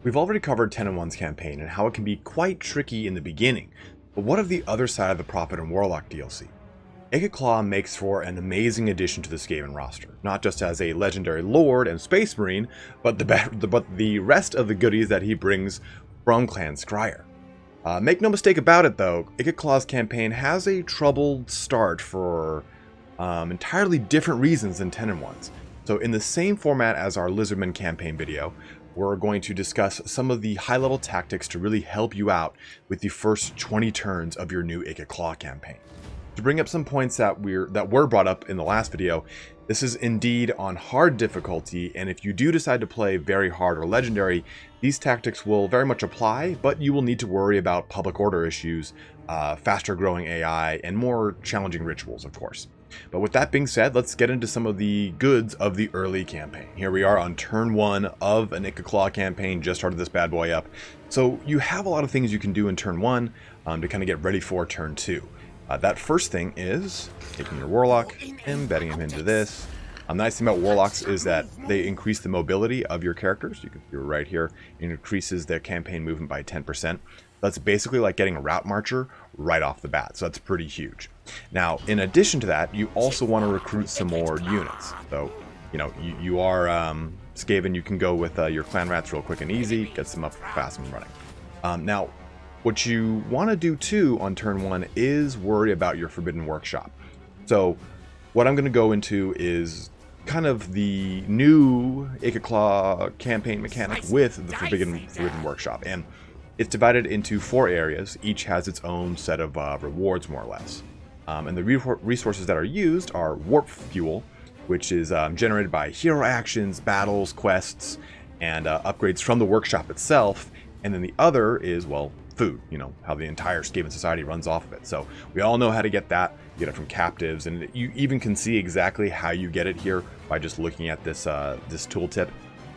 We've already covered 10 and 1's campaign and how it can be quite tricky in the beginning, but what of the other side of the Prophet and Warlock DLC? Ikit Claw makes for an amazing addition to the Skaven roster, not just as a legendary lord and space marine, but the rest of the goodies that he brings from Clan Scryer. Make no mistake about it though, Ikit Claw's campaign has a troubled start for entirely different reasons than 10 and 1's. So in the same format as our Lizardman campaign video, we're going to discuss some of the high-level tactics to really help you out with the first 20 turns of your new Ikit Claw campaign. To bring up some points that were brought up in the last video, this is indeed on hard difficulty, and if you do decide to play very hard or legendary, these tactics will very much apply, but you will need to worry about public order issues, faster growing AI, and more challenging rituals, of course. But with that being said, let's get into some of the goods of the early campaign. Here we are on turn 1 of an Ikit Claw campaign, just started this bad boy up. So you have a lot of things you can do in turn 1 to kind of get ready for turn 2. That first thing is taking your Warlock, embedding him into this. The nice thing about Warlocks is that they increase the mobility of your characters. You can see right here, it increases their campaign movement by 10%. That's basically like getting a route marcher right off the bat, so that's pretty huge. Now, in addition to that, you also want to recruit some more units. So, you know, you are Skaven, you can go with your clan rats real quick and easy, gets them up fast and running. Now, what you want to do too on turn 1 is worry about your Forbidden Workshop. So, what I'm going to go into is kind of the new Ikit Claw campaign mechanic with the Forbidden Workshop, and it's divided into 4 areas. Each has its own set of rewards, more or less. And the resources that are used are warp fuel, which is generated by hero actions, battles, quests, and upgrades from the workshop itself. And then the other is, well, food, you know, how the entire Skaven society runs off of it. So we all know how to get that. You get it from captives, and you even can see exactly how you get it here by just looking at this this tooltip.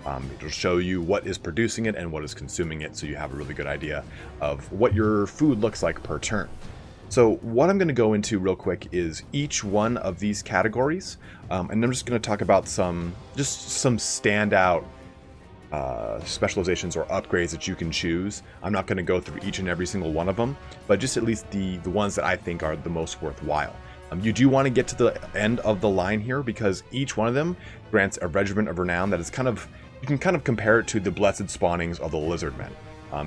It'll show you what is producing it and what is consuming it, so you have a really good idea of what your food looks like per turn. So what I'm going to go into real quick is each one of these categories, and I'm just going to talk about some standout specializations or upgrades that you can choose. I'm not going to go through each and every single one of them, but just at least the ones that I think are the most worthwhile. You do want to get to the end of the line here, because each one of them grants a regiment of renown that is kind of, you can kind of compare it to the blessed spawnings of the Lizardmen.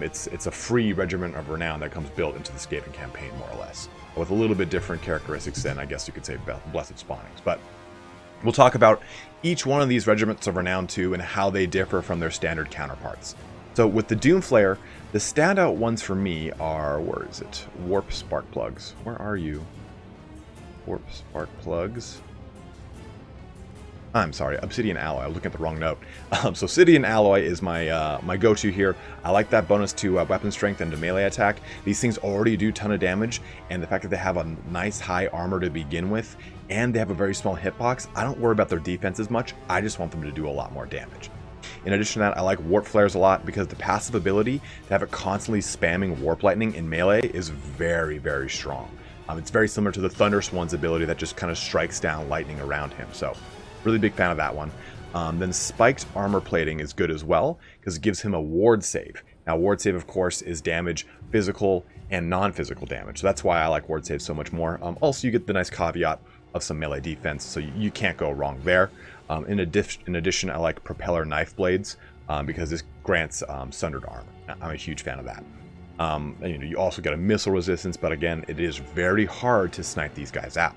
It's a free regiment of renown that comes built into the Skaven campaign, more or less, with a little bit different characteristics than, I guess you could say, blessed spawnings. But we'll talk about each one of these regiments of renown too, and how they differ from their standard counterparts. So with the Doomflayer, the standout ones for me are, where is it? Warp Spark Plugs. Where are you? Warp Spark Plugs. I'm sorry, Obsidian Alloy. I was looking at the wrong note. So Obsidian Alloy is my my go-to here. I like that bonus to weapon strength and to melee attack. These things already do a ton of damage, and the fact that they have a nice high armor to begin with, and they have a very small hitbox, I don't worry about their defense as much. I just want them to do a lot more damage. In addition to that, I like Warp Flares a lot because the passive ability to have it constantly spamming Warp Lightning in melee is very, very strong. It's very similar to the Thunder Swan's ability that just kind of strikes down lightning around him. So, really big fan of that one. Then Spiked Armor Plating is good as well, because it gives him a ward save. Now, ward save, of course, is damage, physical and non-physical damage. So that's why I like ward save so much more. Also, you get the nice caveat of some melee defense, so you can't go wrong there. In addition, I like Propeller Knife Blades, because this grants Sundered Armor. I'm a huge fan of that. And, you know, you also get a missile resistance, but again, it is very hard to snipe these guys out.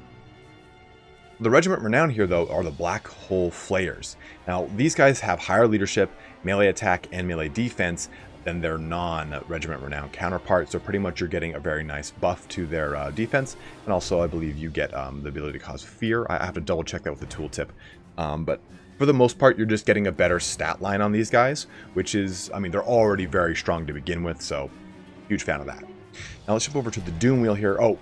The Regiment Renown here, though, are the Black Hole Flayers. Now, these guys have higher leadership, melee attack, and melee defense than their non-Regiment Renown counterparts, so pretty much you're getting a very nice buff to their defense, and also I believe you get the ability to cause fear. I have to double check that with the tooltip, but for the most part, you're just getting a better stat line on these guys, which is, I mean, they're already very strong to begin with, so huge fan of that. Now let's jump over to the Doom Wheel here. Oh,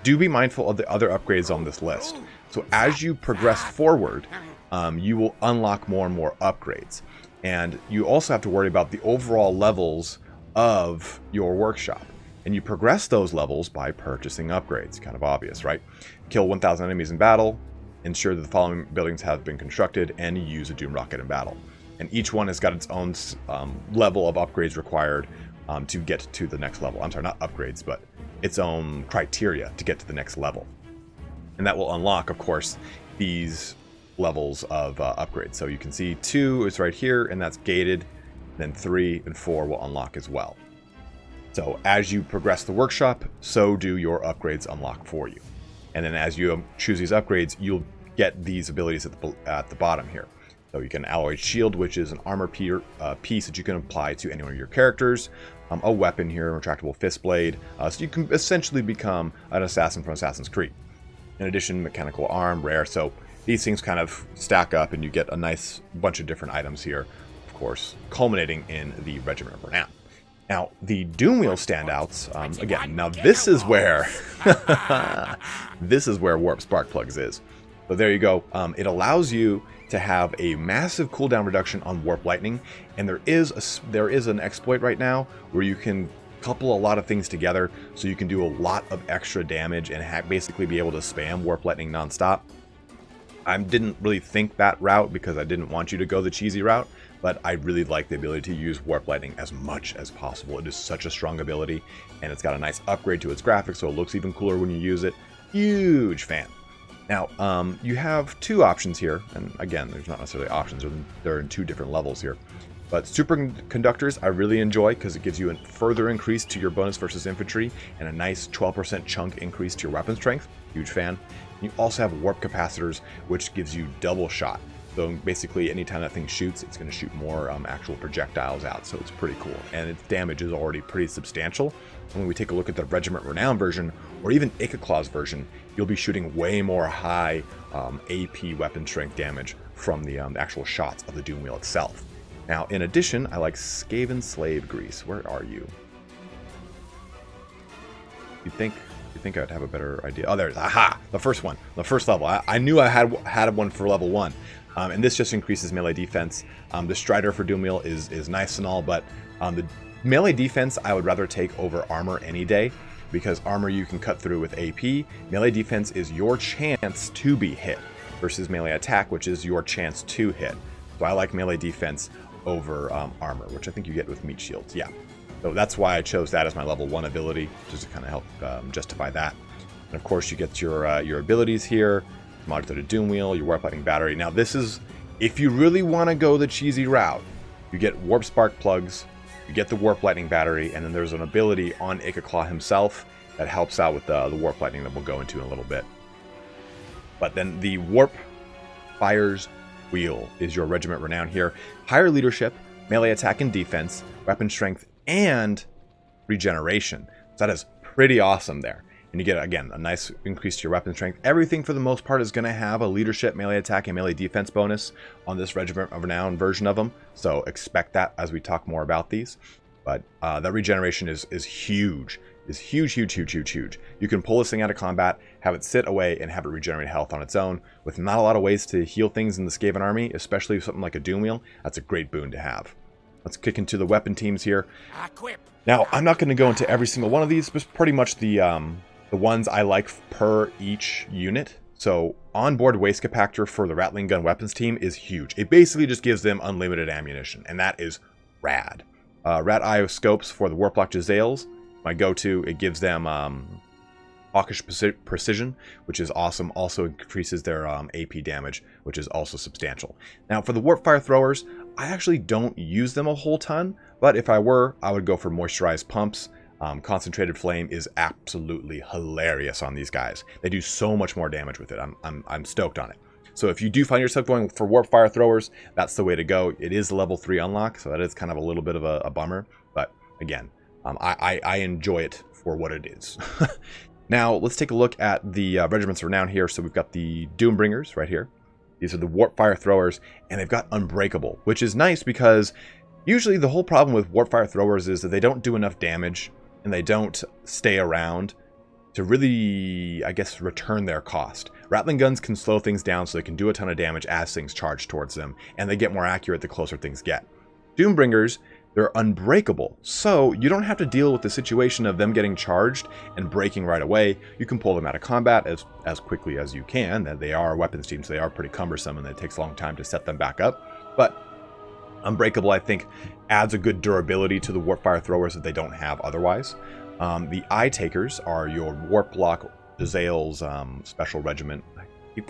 do be mindful of the other upgrades on this list. So as you progress forward, you will unlock more and more upgrades. And you also have to worry about the overall levels of your workshop. And you progress those levels by purchasing upgrades. Kind of obvious, right? Kill 1,000 enemies in battle, ensure that the following buildings have been constructed, and use a Doom Rocket in battle. And each one has got its own level of upgrades required to get to the next level. I'm sorry, not upgrades, but its own criteria to get to the next level. And that will unlock, of course, these levels of upgrades. So you can see 2 is right here, and that's gated. Then 3 and 4 will unlock as well. So as you progress the workshop, so do your upgrades unlock for you. And then as you choose these upgrades, you'll get these abilities at the bottom here. So you can alloy shield, which is an armor piece that you can apply to any one of your characters. A weapon here, retractable fist blade. So you can essentially become an assassin from Assassin's Creed. In addition, mechanical arm, rare. So these things kind of stack up and you get a nice bunch of different items here, of course, culminating in the Regiment of Renown. Now, the Doomwheel standouts, again, now this is where Warp Spark Plugs is. So there you go. It allows you to have a massive cooldown reduction on Warp Lightning, and there is an exploit right now where you can couple a lot of things together, so you can do a lot of extra damage and basically be able to spam Warp Lightning nonstop. I didn't really think that route because I didn't want you to go the cheesy route, but I really like the ability to use Warp Lightning as much as possible. It is such a strong ability, and it's got a nice upgrade to its graphics, so it looks even cooler when you use it. Huge fan. Now, you have 2 options here, and again, there's not necessarily options, they're in 2 different levels here. But Superconductors I really enjoy because it gives you a further increase to your bonus versus infantry and a nice 12% chunk increase to your weapon strength. Huge fan. You also have Warp Capacitors, which gives you double shot. So basically, anytime that thing shoots, it's going to shoot more actual projectiles out, so it's pretty cool. And its damage is already pretty substantial. And when we take a look at the Regiment Renown version, or even Ikit Claw's version, you'll be shooting way more high AP weapon strength damage from the actual shots of the Doomwheel itself. Now, in addition, I like Skaven Slave Grease. Where are you? You think I'd have a better idea? Oh, there's, aha! The first one, the first level. I knew I had one for level 1. And this just increases melee defense. The Strider for Doomwheel is nice and all, but the melee defense I would rather take over armor any day, because armor you can cut through with AP. Melee defense is your chance to be hit, versus melee attack, which is your chance to hit. So I like melee defense over armor, which I think you get with meat shields. Yeah, so that's why I chose that as my level 1 ability, just to kind of help justify that. And of course, you get your abilities here. Modulated Doomwheel, your Warp Lightning Battery. Now this is, if you really want to go the cheesy route, you get Warp Spark Plugs, you get the Warp Lightning Battery, and then there's an ability on Ikit Claw himself that helps out with the Warp Lightning that we'll go into in a little bit. But then the Warp Fire's Wheel is your Regiment Renown here. Higher leadership, melee attack and defense, weapon strength, and regeneration. So that is pretty awesome there. And you get, again, a nice increase to your weapon strength. Everything, for the most part, is going to have a leadership, melee attack, and melee defense bonus on this Regiment of Renown version of them. So expect that as we talk more about these. But that regeneration is huge. Is huge, huge, huge, huge, huge. You can pull this thing out of combat, have it sit away, and have it regenerate health on its own. With not a lot of ways to heal things in the Skaven army, especially something like a Doomwheel, that's a great boon to have. Let's kick into the weapon teams here. Now, I'm not going to go into every single one of these, but pretty much the ones I like per each unit. So onboard waste compactor for the Rattling Gun weapons team is huge. It basically just gives them unlimited ammunition, and that is rad. Rat Eye scopes for the Warplock Jezzails, my go-to. It gives them hawkish precision, which is awesome. Also increases their AP damage, which is also substantial. Now for the Warp Fire throwers, I actually don't use them a whole ton, but if I were, I would go for moisturized pumps. Concentrated Flame is absolutely hilarious on these guys. They do so much more damage with it. I'm stoked on it. So if you do find yourself going for Warp Fire throwers, that's the way to go. It is the level 3 unlock, so that is kind of a little bit of a bummer. But again, I enjoy it for what it is. Now let's take a look at the Regiments of Renown here. So we've got the Doombringers right here. These are the Warp Fire throwers, and they've got Unbreakable, which is nice because usually the whole problem with Warp Fire throwers is that they don't do enough damage and they don't stay around to really, I guess, return their cost. Rattling guns can slow things down so they can do a ton of damage as things charge towards them, and they get more accurate the closer things get. Doombringers, they're unbreakable, so you don't have to deal with the situation of them getting charged and breaking right away. You can pull them out of combat as quickly as you can. They are weapons teams, so they are pretty cumbersome, and it takes a long time to set them back up. But Unbreakable, I think, adds a good durability to the warp fire throwers that they don't have otherwise. The Eye Takers are your warp block, Jezzail's special regiment.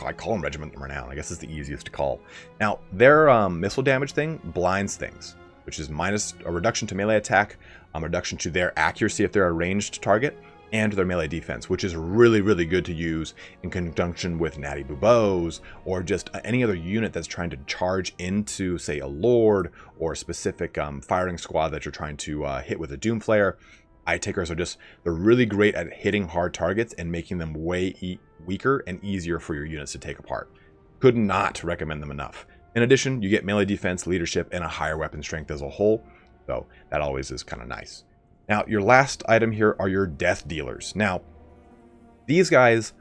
I call them regiment right now. I guess it's the easiest to call. Now, their missile damage thing blinds things, which is minus a reduction to melee attack, a reduction to their accuracy if they're a ranged target, and their melee defense, which is really, really good to use in conjunction with Natty Buboes, or just any other unit that's trying to charge into, say, a Lord, or a specific firing squad that you're trying to hit with a Doomflayer. Eye Takers are just, they're really great at hitting hard targets and making them way weaker and easier for your units to take apart. Could not recommend them enough. In addition, you get melee defense, leadership, and a higher weapon strength as a whole, so that always is kind of nice. Now, your last item here are your Death Dealers. Now, these guys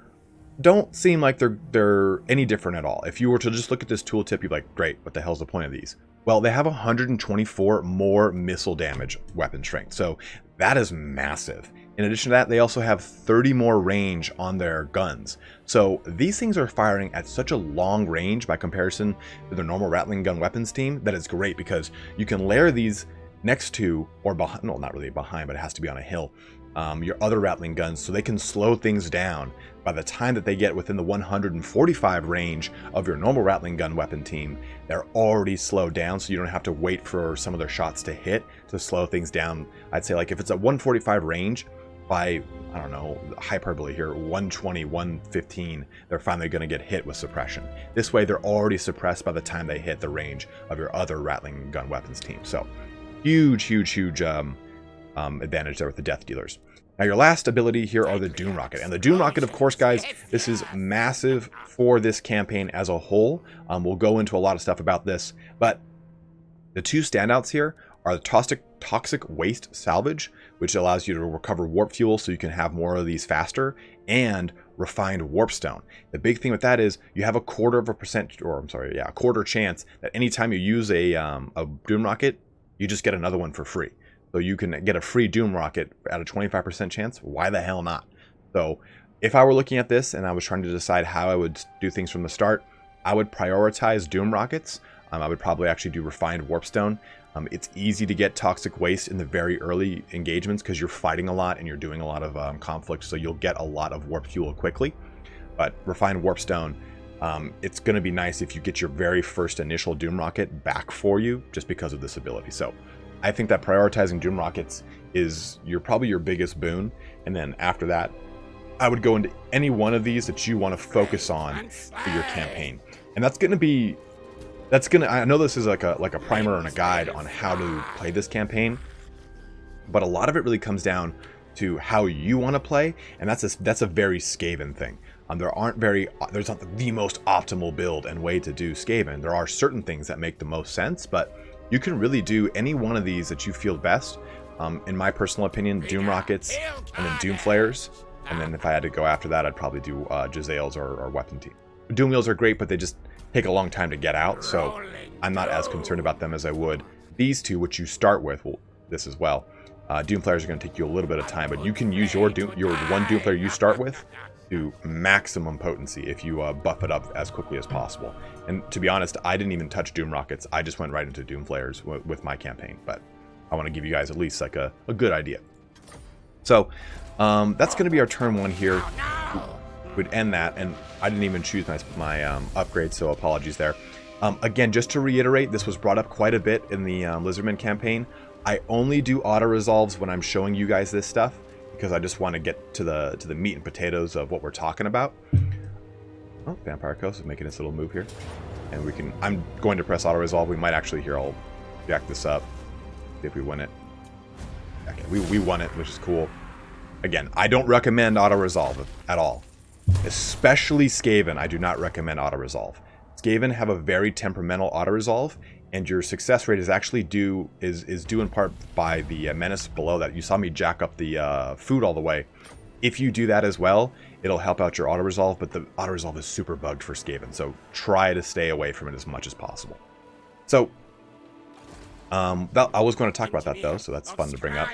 don't seem like they're any different at all. If you were to just look at this tooltip, you'd be like, great, what the hell's the point of these? Well, they have 124 more missile damage weapon strength, so that is massive. In addition to that, they also have 30 more range on their guns. So these things are firing at such a long range by comparison to their normal Rattling gun weapons team that it's great, because you can layer these next to, or behind, no, not really behind, but it has to be on a hill, your other Rattling guns, so they can slow things down. By the time that they get within the 145 range of your normal Rattling gun weapon team, they're already slowed down, so you don't have to wait for some of their shots to hit to slow things down. I'd say, like, if it's at 145 range, by, I don't know, hyperbole here, 120, 115, they're finally going to get hit with suppression. This way, they're already suppressed by the time they hit the range of your other Rattling gun weapons team. So, huge advantage there with the Death Dealers. Now, your last ability here are the Doom Rocket. And the Doom Rocket, of course, guys, this is massive for this campaign as a whole. We'll go into a lot of stuff about this, but the two standouts here are the Toxic Waste Salvage, which allows you to recover warp fuel so you can have more of these faster, and Refined Warpstone. The big thing with that is you have a quarter chance that anytime you use a Doom Rocket, you just get another one for free. So you can get a free Doom Rocket at a 25% chance. Why the hell not? So if I were looking at this and I was trying to decide how I would do things from the start, I would prioritize Doom Rockets. I would probably actually do Refined Warpstone. It's easy to get Toxic Waste in the very early engagements because you're fighting a lot and you're doing a lot of conflict, so you'll get a lot of warp fuel quickly. But Refined Warpstone, it's going to be nice if you get your very first initial Doom Rocket back for you just because of this ability. So I think that prioritizing Doom Rockets is probably your biggest boon. And then after that, I would go into any one of these that you want to focus on for your campaign. And I know this is like a primer and a guide on how to play this campaign, but a lot of it really comes down to how you want to play, and that's a very Skaven thing. There's not the most optimal build and way to do Skaven. There are certain things that make the most sense, but you can really do any one of these that you feel best. In my personal opinion, Doom Rockets, and then Doom Flares, and then if I had to go after that, I'd probably do Jezzail's or Weapon Team. Doom Wheels are great, but they just take a long time to get out, so I'm not as concerned about them as I would these two, which you start with. Well, this as well. Doom Flares are going to take you a little bit of time, but you can use your one Doom Flare you start with to maximum potency if you buff it up as quickly as possible. And to be honest, I didn't even touch Doom Rockets. I just went right into Doom Flares with my campaign, but I want to give you guys at least like a good idea. So that's going to be our turn one here. Would end that, and I didn't even choose my upgrade, so apologies there. Again, just to reiterate, this was brought up quite a bit in the Lizardman campaign. I only do auto resolves when I'm showing you guys this stuff because I just want to get to the meat and potatoes of what we're talking about. Oh, Vampire Coast is making this little move here, and I'm going to press auto resolve. We might actually here. I'll jack this up, see if we win it. Okay, we won it, which is cool. Again, I don't recommend auto resolve at all. Especially Skaven, I do not recommend auto-resolve. Skaven have a very temperamental auto-resolve, and your success rate is actually due in part by the menace below that. You saw me jack up the food all the way. If you do that as well, it'll help out your auto-resolve, but the auto-resolve is super bugged for Skaven, so try to stay away from it as much as possible. So, I was going to talk about that though, so that's fun to bring up.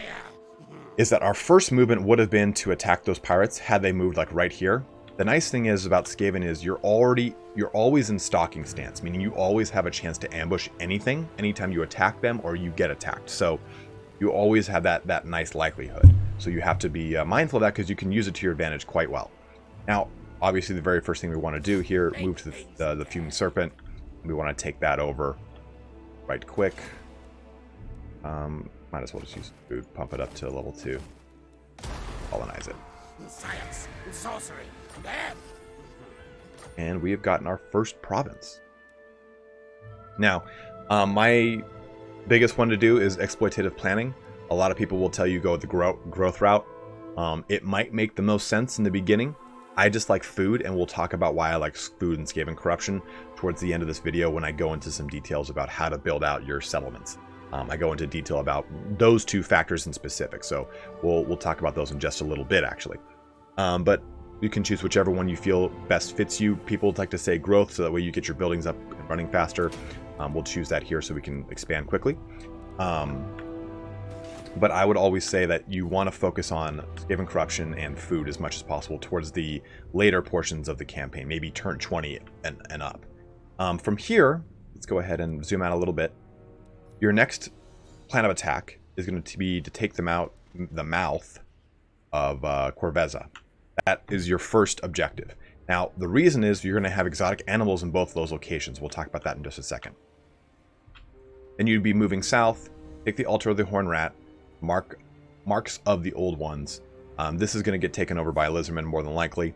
Is that our first movement would have been to attack those pirates had they moved like right here. The nice thing is about Skaven is you're always in stalking stance, meaning you always have a chance to ambush anything anytime you attack them or you get attacked. So you always have that nice likelihood. So you have to be mindful of that because you can use it to your advantage quite well. Now, obviously, the very first thing we want to do here, move to the Fuming Serpent. We want to take that over right quick. Might as well just use food, pump it up to level 2. Colonize it. Science, sorcery, and we have gotten our first province. Now, my biggest one to do is exploitative planning. A lot of people will tell you go the growth route. It might make the most sense in the beginning. I just like food, and we'll talk about why I like food and Skaven corruption towards the end of this video when I go into some details about how to build out your settlements. I go into detail about those two factors in specific, so we'll talk about those in just a little bit, actually. But you can choose whichever one you feel best fits you. People like to say growth, so that way you get your buildings up and running faster. We'll choose that here so we can expand quickly. But I would always say that you want to focus on Skaven corruption and food as much as possible towards the later portions of the campaign, maybe turn 20 and up. From here, let's go ahead and zoom out a little bit. Your next plan of attack is going to be to take the mouth of Corveza. That is your first objective. Now, the reason is you're going to have exotic animals in both those locations. We'll talk about that in just a second. Then you'd be moving south, take the Altar of the Horned Rat, marks of the Old Ones. This is going to get taken over by Lizardmen more than likely.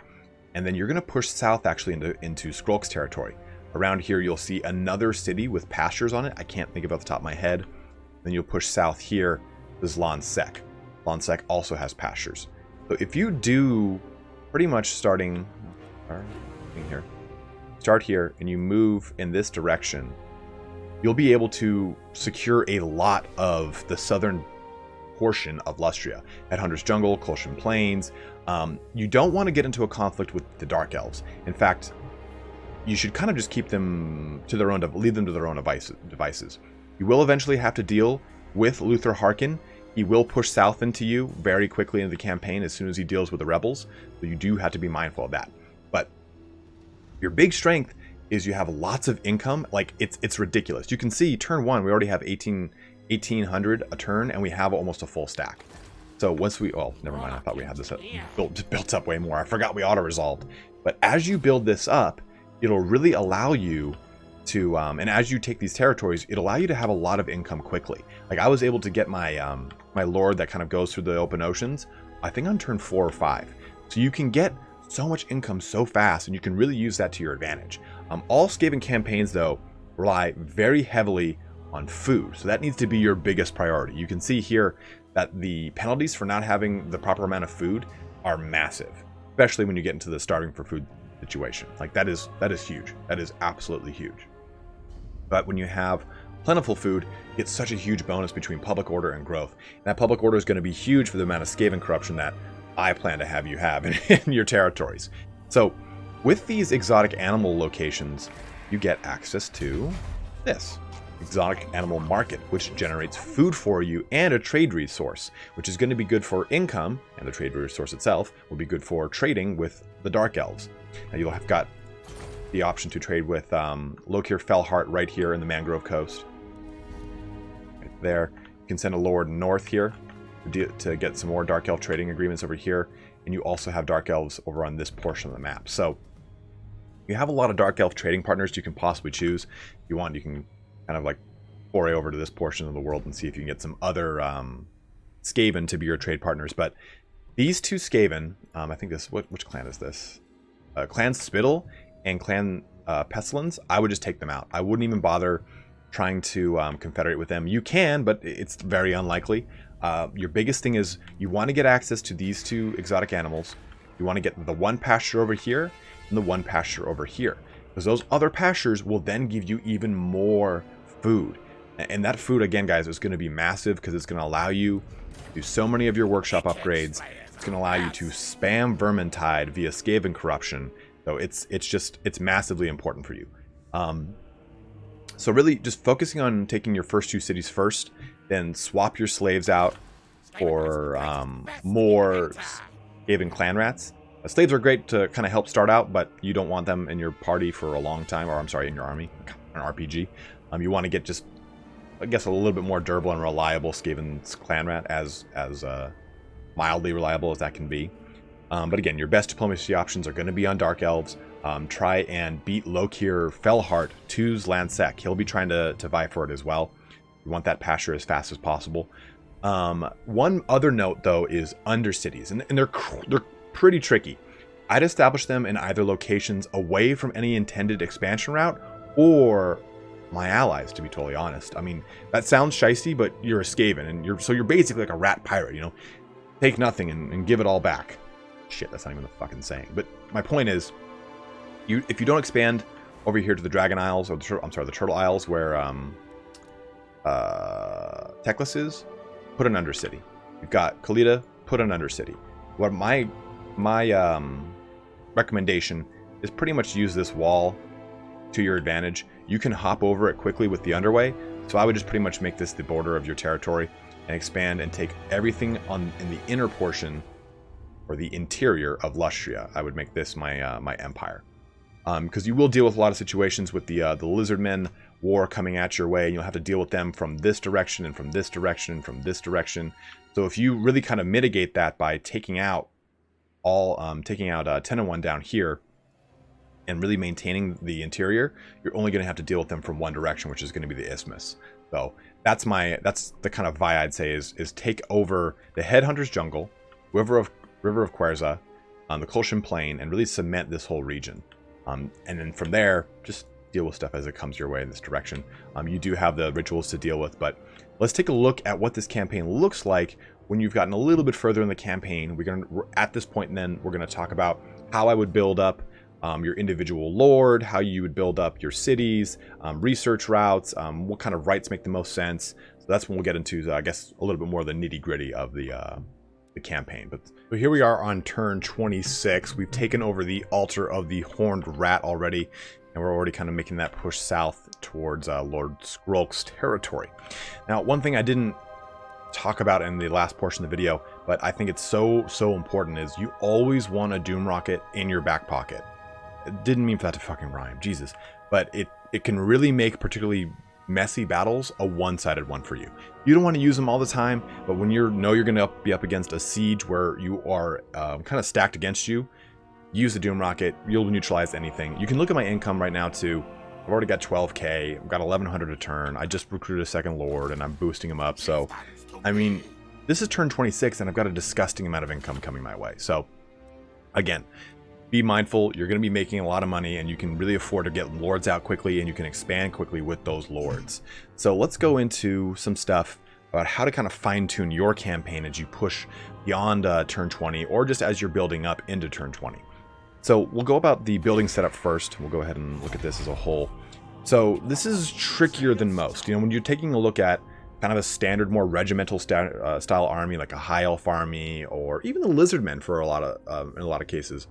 And then you're going to push south actually into Skrulk's territory. Around here you'll see another city with pastures on it. I can't think of it off the top of my head. Then you'll push south here. This is Lonsec. Lonsec also has pastures. So if you do pretty much start here and you move in this direction, you'll be able to secure a lot of the southern portion of Lustria. At Hunter's Jungle, Colchian Plains. You don't want to get into a conflict with the Dark Elves. In fact, you should kind of just keep them to their own, leave them to their own devices. You will eventually have to deal with Luther Harkin. He will push south into you very quickly into the campaign as soon as he deals with the rebels. So you do have to be mindful of that. But your big strength is you have lots of income. Like it's ridiculous. You can see turn 1, we already have 1800 a turn, and we have almost a full stack. So once never mind. I thought we had this built up way more. I forgot we auto-resolved. But as you build this up, it'll really allow you to, and as you take these territories, it'll allow you to have a lot of income quickly. Like I was able to get my my lord that kind of goes through the open oceans, I think on turn 4 or 5. So you can get so much income so fast, and you can really use that to your advantage. All Skaven campaigns, though, rely very heavily on food, so that needs to be your biggest priority. You can see here that the penalties for not having the proper amount of food are massive, especially when you get into the starving for food situation. Like that is huge. That is absolutely huge. But when you have plentiful food, it's such a huge bonus between public order and growth. And that public order is going to be huge for the amount of Skaven corruption that I plan to have you have in your territories. So with these exotic animal locations, you get access to this exotic animal market, which generates food for you and a trade resource, which is going to be good for income, and the trade resource itself will be good for trading with the Dark Elves. Now you'll have got the option to trade with Lokir Fellheart right here in the Mangrove Coast. Right there. You can send a lord north here to get some more Dark Elf trading agreements over here, and you also have Dark Elves over on this portion of the map. So you have a lot of Dark Elf trading partners you can possibly choose. If you want, you can kind of like foray over to this portion of the world and see if you can get some other Skaven to be your trade partners. But these two Skaven, I think this, which clan is this? Clan Spittle and Clan Pestilence, I would just take them out. I wouldn't even bother trying to confederate with them. You can, but it's very unlikely. Your biggest thing is you want to get access to these two exotic animals. You want to get the one pasture over here and the one pasture over here, because those other pastures will then give you even more food. And that food, again, guys, is going to be massive because it's going to allow you to do so many of your workshop upgrades. It's going to allow you to spam Vermintide via Skaven corruption. So it's massively important for you. So really just focusing on taking your first two cities first, then swap your slaves out for more Skaven clan rats. Slaves are great to kind of help start out, but you don't want them in your party for a long time, or I'm sorry, in your army, an RPG. You want to get just, I guess, a little bit more durable and reliable Skaven's clan rat, as mildly reliable as that can be. But again, your best diplomacy options are going to be on Dark Elves. Try and beat Lokir Fellheart 2's Lansec. He'll be trying to vie for it as well. You want that pasture as fast as possible. One other note, though, is Undercities, and they're pretty tricky. I'd establish them in either locations away from any intended expansion route or my allies, to be totally honest. I mean, that sounds shicey, but you're a Skaven, and you're basically like a rat pirate, you know? Take nothing and give it all back. Shit, that's not even the fucking saying. But my point is, if you don't expand over here to the Dragon Isles, or the Turtle Isles, where Teclis is, put an Undercity. You've got Kalita, put an Undercity. What my recommendation is pretty much use this wall to your advantage. You can hop over it quickly with the underway, so I would just pretty much make this the border of your territory and expand and take everything in the inner portion or the interior of Lustria. I would make this my my empire, because you will deal with a lot of situations with the Lizardmen war coming at your way, and you'll have to deal with them from this direction and from this direction and from this direction. So if you really kind of mitigate that by taking out 10 and 1 down here and really maintaining the interior, you're only going to have to deal with them from one direction, which is going to be the Isthmus. So that's the kind of vie I'd say is take over the Headhunters Jungle, River of Querza, the Kolshan Plain, and really cement this whole region. And then from there, just deal with stuff as it comes your way in this direction. You do have the rituals to deal with, but let's take a look at what this campaign looks like when you've gotten a little bit further in the campaign. We're at this point, and then we're going to talk about how I would build up your individual lord, how you would build up your cities, research routes, what kind of rites make the most sense. So that's when we'll get into, I guess, a little bit more of the nitty-gritty of the campaign. But so here we are on turn 26. We've taken over the altar of the Horned Rat already, and we're already kind of making that push south towards Lord Skrulk's territory. Now, one thing I didn't talk about in the last portion of the video, but I think it's so important, is you always want a Doom Rocket in your back pocket. It didn't mean for that to fucking rhyme, Jesus. But it can really make particularly messy battles a one-sided one for you. You don't want to use them all the time, but when you're going to be up against a siege where you are kind of stacked against you, use the Doom Rocket. You'll neutralize anything. You can look at my income right now too. I've already got 12k. I've got 1100 a turn. I just recruited a second lord and I'm boosting him up. So, I mean, this is turn 26 and I've got a disgusting amount of income coming my way. So, again, be mindful. You're going to be making a lot of money and you can really afford to get lords out quickly and you can expand quickly with those lords. So let's go into some stuff about how to kind of fine-tune your campaign as you push beyond turn 20 or just as you're building up into turn 20. So we'll go about the building setup first. We'll go ahead and look at this as a whole. So this is trickier than most. You know, when you're taking a look at kind of a standard, more regimental style army, like a High Elf army, or even the Lizardmen for in a lot of cases,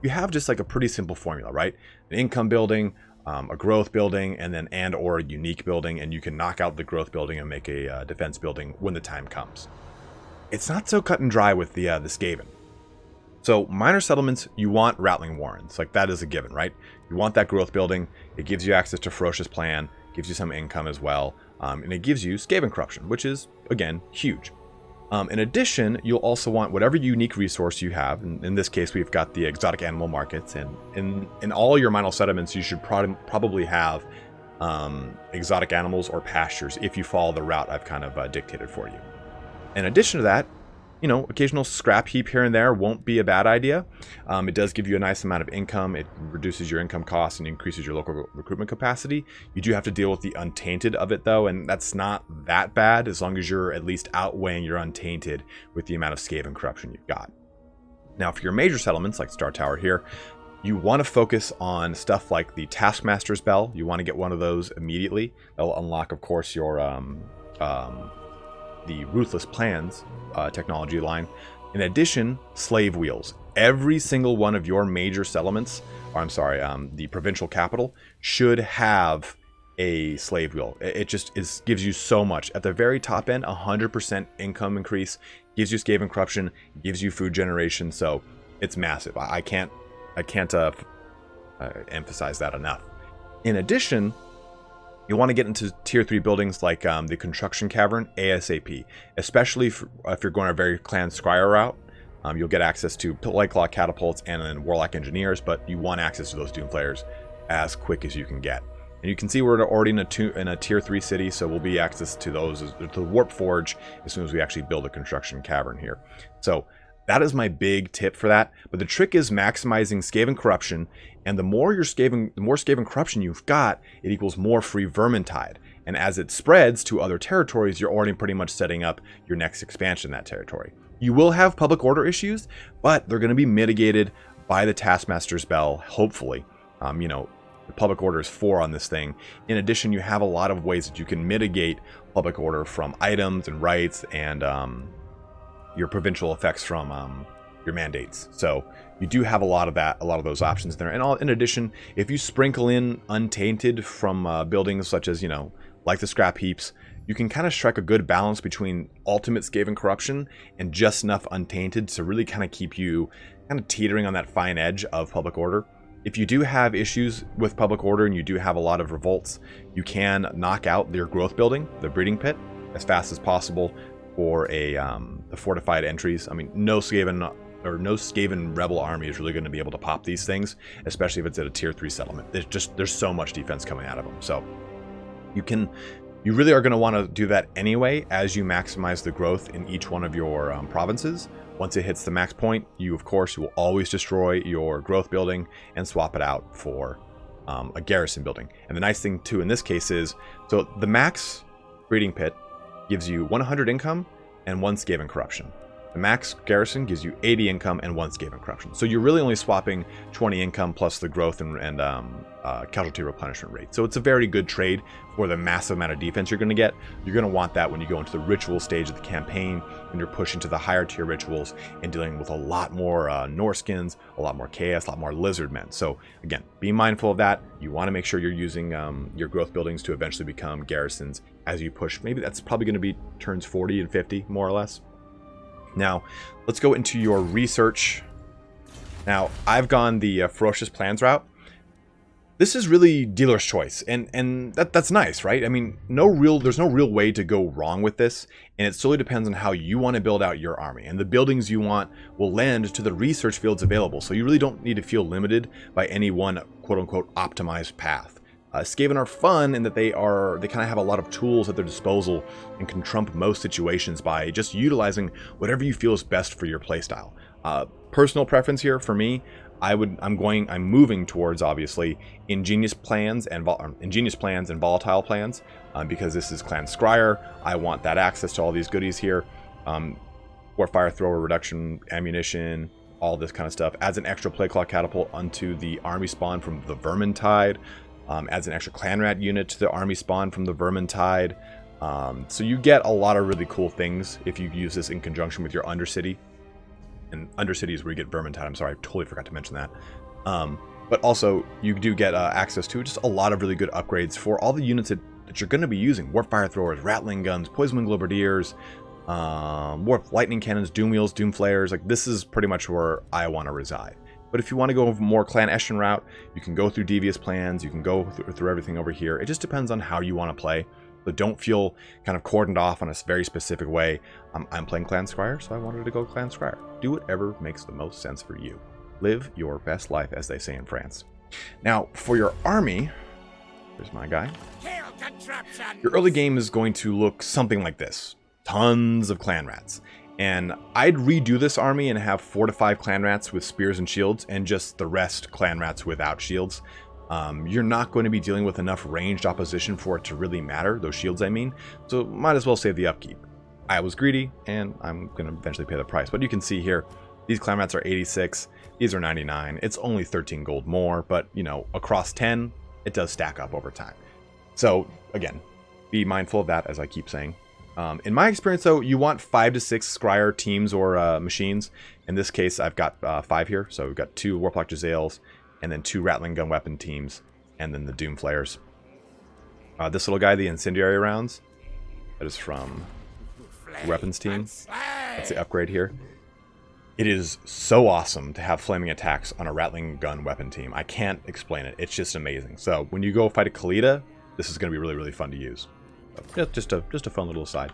you have just like a pretty simple formula, right? An income building, a growth building, and then or a unique building, and you can knock out the growth building and make a defense building when the time comes. It's not so cut and dry with the Skaven. So minor settlements, you want Rattling Warrens. Like, that is a given, right? You want that growth building. It gives you access to Ferocious Plan, gives you some income as well, and it gives you Skaven Corruption, which is, again, huge. In addition, you'll also want whatever unique resource you have. In this case, we've got the exotic animal markets, and in all your minor settlements, you should probably have exotic animals or pastures if you follow the route I've kind of dictated for you. In addition to that, you know, occasional scrap heap here and there won't be a bad idea. It does give you a nice amount of income. It reduces your income costs and increases your local recruitment capacity. You do have to deal with the untainted of it, though, and that's not that bad as long as you're at least outweighing your untainted with the amount of Skaven corruption you've got. Now, for your major settlements, like Star Tower here, you want to focus on stuff like the Taskmaster's Bell. You want to get one of those immediately. That'll unlock, of course, your the Ruthless Plans technology line. In addition, slave wheels. Every single one of your major settlements, or I'm sorry, the provincial capital, should have a slave wheel. It just gives you so much. At the very top end, 100% income increase, gives you Skaven Corruption, gives you food generation. So It's massive. I can't emphasize that enough. In addition, you want to get into tier 3 buildings like the Construction Cavern ASAP, especially if you're going a very Clan Scryer route. You'll get access to Light Claw catapults and then Warlock Engineers, but you want access to those Doomflayers as quick as you can get. And you can see we're already in a tier 3 city, so we'll be access to those, to the Warp Forge, as soon as we actually build a Construction Cavern here. So that is my big tip for that. But the trick is maximizing Skaven corruption, and the more Skaven corruption you've got, it equals more free Vermintide. And as it spreads to other territories, you're already pretty much setting up your next expansion in that territory. You will have public order issues, but they're going to be mitigated by the Taskmaster's Bell, hopefully. You know, the public order is 4 on this thing. In addition, you have a lot of ways that you can mitigate public order from items and rights and your provincial effects from your mandates. So you do have a lot of those options there. And in addition, if you sprinkle in untainted from buildings such as, you know, like the scrap heaps, you can kind of strike a good balance between ultimate Skaven corruption and just enough untainted to really kind of keep you kind of teetering on that fine edge of public order. If you do have issues with public order and you do have a lot of revolts, you can knock out their growth building, the breeding pit, as fast as possible for the fortified entries. I mean, no Skaven rebel army is really going to be able to pop these things, especially if it's at a tier 3 settlement. There's so much defense coming out of them. So you really are going to want to do that anyway as you maximize the growth in each one of your provinces. Once it hits the max point, you will always destroy your growth building and swap it out for a garrison building. And the nice thing too in this case is, so the max breeding pit gives you 100 income and 1 Skaven corruption. The max garrison gives you 80 income and 1 Skaven corruption. So you're really only swapping 20 income plus the growth and casualty replenishment rate. So it's a very good trade for the massive amount of defense you're going to get. You're going to want that when you go into the ritual stage of the campaign, and you're pushing to the higher tier rituals and dealing with a lot more Norskins, a lot more chaos, a lot more lizard men. So again, be mindful of that. You want to make sure you're using your growth buildings to eventually become garrisons as you push. Maybe that's probably going to be turns 40 and 50, more or less. Now, let's go into your research. Now, I've gone the Ferocious Plans route. This is really dealer's choice, and that's nice, right? I mean, there's no real way to go wrong with this, and it solely depends on how you want to build out your army. And the buildings you want will lend to the research fields available, so you really don't need to feel limited by any one quote-unquote optimized path. Skaven are fun in that they kind of have a lot of tools at their disposal and can trump most situations by just utilizing whatever you feel is best for your playstyle. Personal preference here for me, I'm moving towards obviously ingenious plans and volatile plans because this is Clan Scryer. I want that access to all these goodies here. Warfire thrower reduction, ammunition, all this kind of stuff. Adds an extra Plague Claw catapult onto the army spawn from the Vermintide. Adds an extra Clan Rat unit to the army spawn from the Vermintide. So you get a lot of really cool things if you use this in conjunction with your Undercity. And Undercity is where you get Vermintide. I'm sorry, I totally forgot to mention that. But also, you do get access to just a lot of really good upgrades for all the units that you're going to be using. Warp Fire Throwers, Rattling Guns, Poison Wing Globadiers, Warp Lightning Cannons, Doom Wheels, Doom Flayers. Like, this is pretty much where I want to reside. But if you want to go more Clan Eshin route, you can go through Devious Plans, you can go through everything over here. It just depends on how you want to play. But don't feel kind of cordoned off on a very specific way. I'm playing Clan Scryer, so I wanted to go Clan Scryer. Do whatever makes the most sense for you. Live your best life, as they say in France. Now, for your army, here's my guy. Your early game is going to look something like this. Tons of Clan Rats. And I'd redo this army and have 4 to 5 Clan Rats with spears and shields, and just the rest Clan Rats without shields. You're not going to be dealing with enough ranged opposition for it to really matter, those shields I mean, so might as well save the upkeep. I was greedy, and I'm going to eventually pay the price. But you can see here, these Clan Rats are 86, these are 99, it's only 13 gold more, but, you know, across 10, it does stack up over time. So, again, be mindful of that, as I keep saying. In my experience, though, you want 5 to 6 Scryer teams or machines. In this case, I've got 5 here. So we've got 2 Warplock Jezzails, and then 2 Rattling Gun Weapon teams, and then the Doom Flayers. This little guy, the Incendiary Rounds, that is from the Weapons team. That's the upgrade here. It is so awesome to have flaming attacks on a rattling gun weapon team. I can't explain it. It's just amazing. So when you go fight a Khalida, this is going to be really, really fun to use. So just a fun little aside.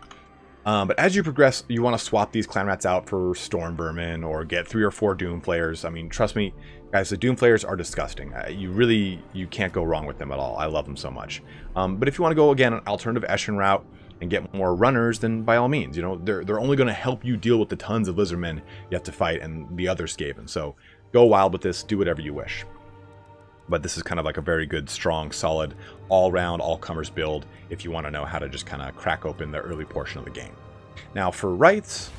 But as you progress, you want to swap these clan rats out for storm vermin or get 3 or 4 doom flayers. I mean, trust me, guys, the doom flayers are disgusting. You can't go wrong with them at all. I love them so much. But if you want to go again an alternative Echelon route and get more runners, then by all means, you know, they're only going to help you deal with the tons of lizardmen you have to fight and the other Skaven. So go wild with this, do whatever you wish. But this is kind of like a very good, strong, solid, all-round, all-comers build if you want to know how to just kind of crack open the early portion of the game. Now for Rites,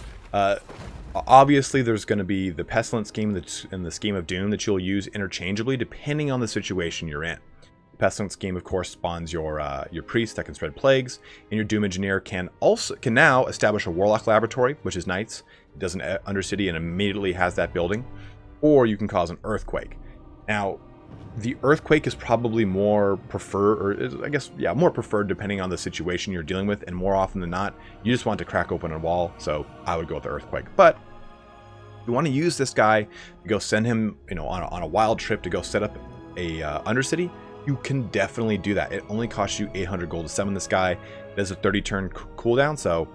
obviously there's going to be the Pestilence scheme that's in the Scheme of Doom that you'll use interchangeably depending on the situation you're in. The Pestilence scheme, of course, spawns your priest that can spread plagues, and your Doom Engineer can now establish a Warlock laboratory, which is nice. It does an Undercity and immediately has that building, or you can cause an Earthquake. Now, the Earthquake is probably more preferred, or I guess, yeah, more preferred depending on the situation you're dealing with, and more often than not, you just want to crack open a wall, so I would go with the Earthquake. But if you want to use this guy to go send him, you know, on a wild trip to go set up a Undercity, you can definitely do that. It only costs you 800 gold to summon this guy. It has a 30-turn cooldown, so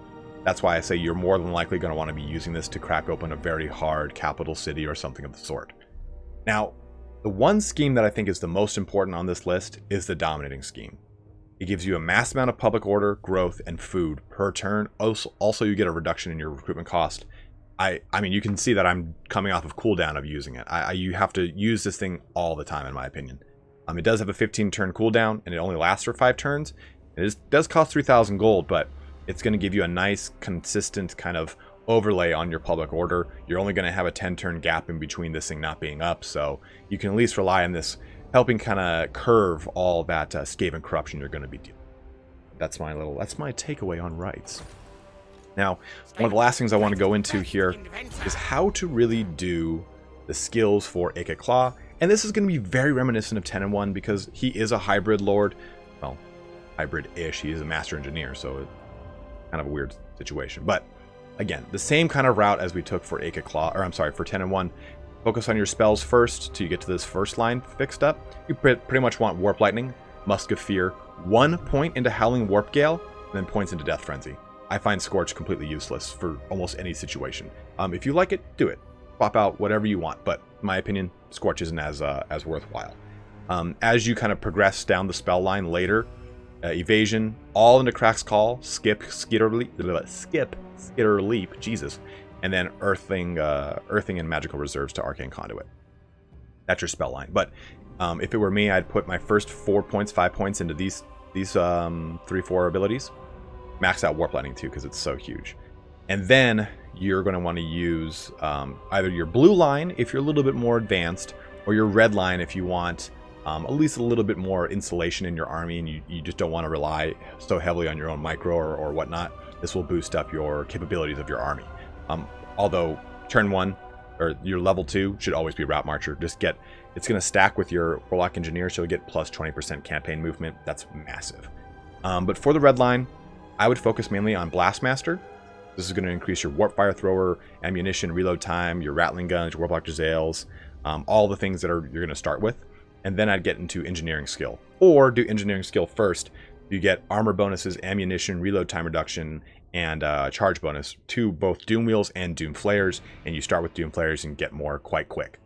that's why I say you're more than likely going to want to be using this to crack open a very hard capital city or something of the sort. Now, the one scheme that I think is the most important on this list is the Dominating scheme. It gives you a mass amount of public order, growth, and food per turn. Also, you get a reduction in your recruitment cost. I mean, you can see that I'm coming off of cooldown of using it. You have to use this thing all the time, in my opinion. It does have a 15-turn cooldown, and it only lasts for 5 turns. It does cost 3,000 gold, but it's going to give you a nice, consistent kind of overlay on your public order. You're only going to have a 10-turn gap in between this thing not being up, so you can at least rely on this helping kind of curve all that Skaven corruption you're going to be dealing with. That's my takeaway on Rites. Now, one of the last things I want to go into here is how to really do the skills for Ikit Claw. And this is going to be very reminiscent of 10 and 1 because he is a hybrid lord. Well, hybrid-ish. He is a master engineer, so it's kind of a weird situation. But again, the same kind of route as we took for Ikit Claw, or I'm sorry, for 10 and 1. Focus on your spells first till you get to this first line fixed up. You pretty much want Warp Lightning, Musk of Fear, 1 point into Howling Warp Gale, and then points into Death Frenzy. I find Scorch completely useless for almost any situation. If you like it, do it. Swap out whatever you want, but in my opinion, Scorch isn't as worthwhile. As you kind of progress down the spell line later, Evasion, all into Crack's Call, Skip, Skitter Leap, Jesus, and then Earthing and Magical Reserves to Arcane Conduit. That's your spell line. But if it were me, I'd put my first 5 points into these 3-4 abilities. Max out Warp Lightning too, because it's so huge. And then you're going to want to use either your blue line if you're a little bit more advanced, or your red line if you want at least a little bit more insulation in your army and you just don't want to rely so heavily on your own micro or whatnot. This will boost up your capabilities of your army. Although turn 1 or your level 2 should always be Route Marcher. It's going to stack with your Warlock Engineer, so you'll get plus 20% campaign movement. That's massive. But for the red line, I would focus mainly on Blastmaster. This is going to increase your Warp Fire Thrower, ammunition, reload time, your Rattling Guns, your Warp Ales, all the things that you're going to start with. And then I'd get into Engineering Skill. Or do Engineering Skill first. You get armor bonuses, ammunition, reload time reduction, and charge bonus to both Doom Wheels and Doom Flayers. And you start with Doom Flayers and get more quite quick.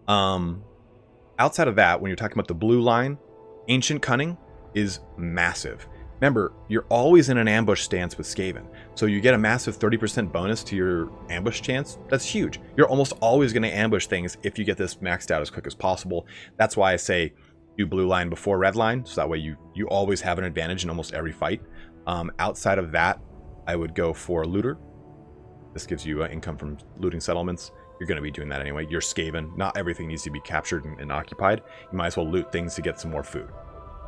Outside of that, when you're talking about the blue line, Ancient Cunning is massive. Remember, you're always in an ambush stance with Skaven, so you get a massive 30% bonus to your ambush chance. That's huge. You're almost always going to ambush things if you get this maxed out as quick as possible. That's why I say do blue line before red line, so that way you always have an advantage in almost every fight. Outside of that, I would go for Looter. This gives you income from looting settlements. You're going to be doing that anyway. You're Skaven. Not everything needs to be captured and occupied. You might as well loot things to get some more food.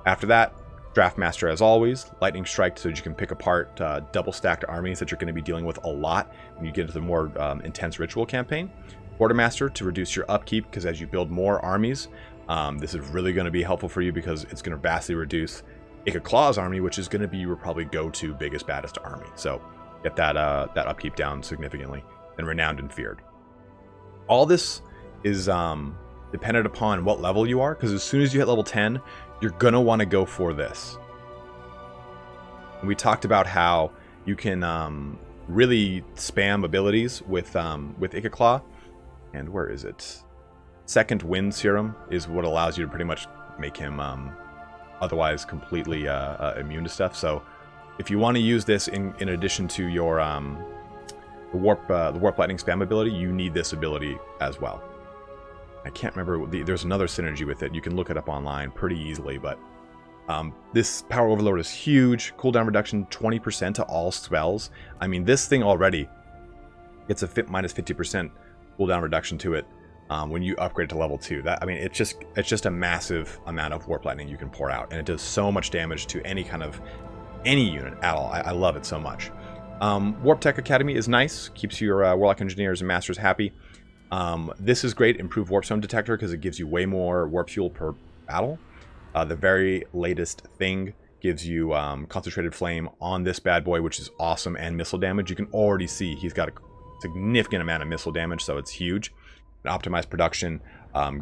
After that, Draft Master as always, Lightning Strike so that you can pick apart double stacked armies that you're going to be dealing with a lot when you get into the more intense ritual campaign. Quartermaster to reduce your upkeep, because as you build more armies, this is really going to be helpful for you because it's going to vastly reduce Ikit Claw's army, which is going to be your probably go-to biggest, baddest army. So get that upkeep down significantly. than Renowned and Feared. All this is dependent upon what level you are, because as soon as you hit level 10, you're going to want to go for this. And we talked about how you can really spam abilities with Ikit Claw. And where is it? Second Wind Serum is what allows you to pretty much make him otherwise completely immune to stuff. So if you want to use this in addition to your the Warp Lightning spam ability, you need this ability as well. I can't remember, there's another synergy with it. You can look it up online pretty easily, but this Power Overload is huge. Cooldown reduction 20% to all spells. I mean, this thing already gets a minus 50% cooldown reduction to it when you upgrade to level 2. That, I mean, it's just a massive amount of Warp Lightning you can pour out, and it does so much damage to any unit at all. I love it so much. Warp Tech Academy is nice, keeps your Warlock Engineers and Masters happy. This is great, improved Warp Stone Detector, because it gives you way more Warp Fuel per battle. The very latest thing gives you Concentrated Flame on this bad boy, which is awesome, and missile damage. You can already see he's got a significant amount of missile damage, so it's huge. And optimized production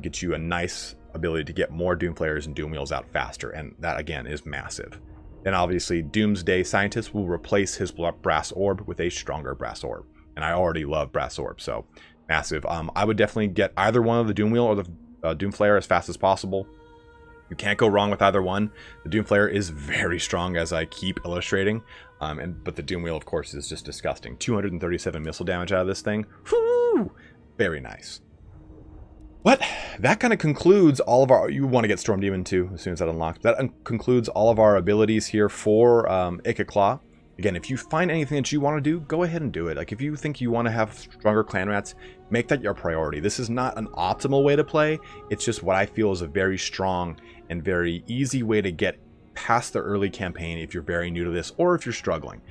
gets you a nice ability to get more Doomflayers and Doomwheels out faster, and that again is massive. Then obviously Doomsday Scientist will replace his Brass Orb with a stronger Brass Orb, and I already love Brass Orb, so massive. I would definitely get either one of the Doomwheel or the Doomflayer as fast as possible. You can't go wrong with either one. The Doomflayer is very strong, as I keep illustrating, but the Doomwheel, of course, is just disgusting. 237 missile damage out of this thing. Whoo! Very nice. But that kind of concludes all of our... You want to get Storm Demon too, as soon as that unlocks. That concludes all of our abilities here for Ikit Claw. Again, if you find anything that you want to do, go ahead and do it. Like, if you think you want to have stronger clan rats, make that your priority. This is not an optimal way to play. It's just what I feel is a very strong and very easy way to get past the early campaign if you're very new to this, or if you're struggling.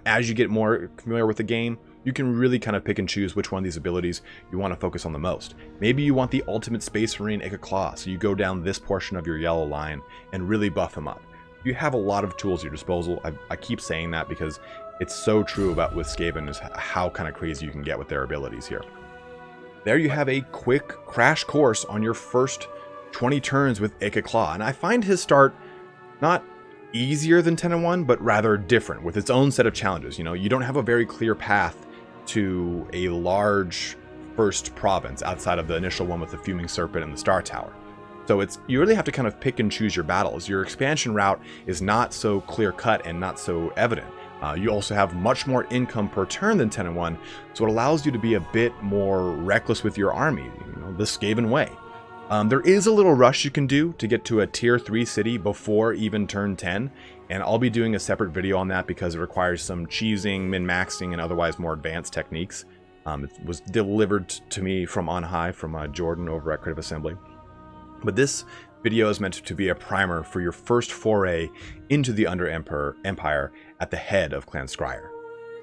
As you get more familiar with the game, you can really kind of pick and choose which one of these abilities you want to focus on the most. Maybe you want the ultimate Space Marine Ikit Claw, so you go down this portion of your yellow line and really buff him up. You have a lot of tools at your disposal. I keep saying that because it's so true about with Skaven, is how kind of crazy you can get with their abilities here. There you have a quick crash course on your first 20 turns with Ikit Claw, and I find his start not easier than 10 and 1, but rather different with its own set of challenges. You know, you don't have a very clear path to a large first province outside of the initial one with the Fuming Serpent and the Star Tower. So you really have to kind of pick and choose your battles. Your expansion route is not so clear cut and not so evident. You also have much more income per turn than 10 and 1, so it allows you to be a bit more reckless with your army, you know, the Skaven way. There is a little rush you can do to get to a tier 3 city before even turn 10, and I'll be doing a separate video on that because it requires some cheesing, min-maxing, and otherwise more advanced techniques. It was delivered to me from on high from Jordan over at Creative Assembly. But this video is meant to be a primer for your first foray into the Under Empire at the head of Clan Scryer.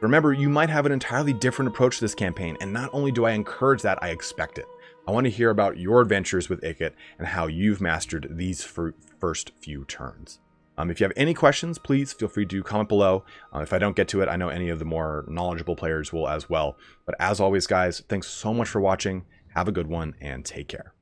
Remember, you might have an entirely different approach to this campaign, and not only do I encourage that, I expect it. I want to hear about your adventures with Ikit and how you've mastered these first few turns. If you have any questions, please feel free to comment below. If I don't get to it, I know any of the more knowledgeable players will as well. But as always, guys, thanks so much for watching. Have a good one, and take care.